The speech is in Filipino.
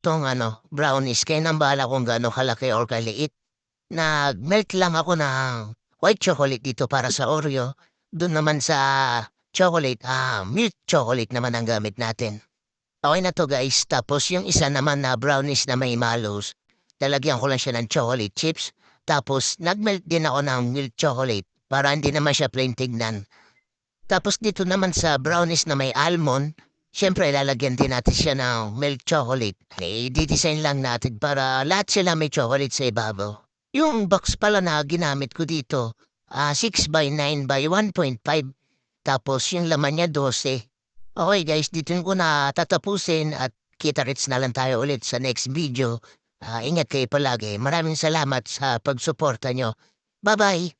tong brownies. Kaya nang bahala kung gaano kalaki or kaliit. Nag-melt lang ako ng white chocolate dito para sa Oreo. Doon naman sa chocolate, milk chocolate naman ang gamit natin. Okay na 'to guys, tapos yung isa naman na brownies na may mallows, lalagyan ko lang siya ng chocolate chips, tapos nag-melt din ako ng milk chocolate para hindi naman siya plain tignan. Tapos dito naman sa brownies na may almond, siyempre lalagyan din natin siya ng milk chocolate. Di-design lang natin para lahat sila may chocolate sa ibabaw. Yung box pala na ginamit ko dito, 6x9x1.5. Tapos yung laman niya 12. Okay guys, dito ko na tatapusin at kita-kits na lang tayo ulit sa next video. Ingat kayo palagi. Maraming salamat sa pagsuporta nyo. Bye-bye!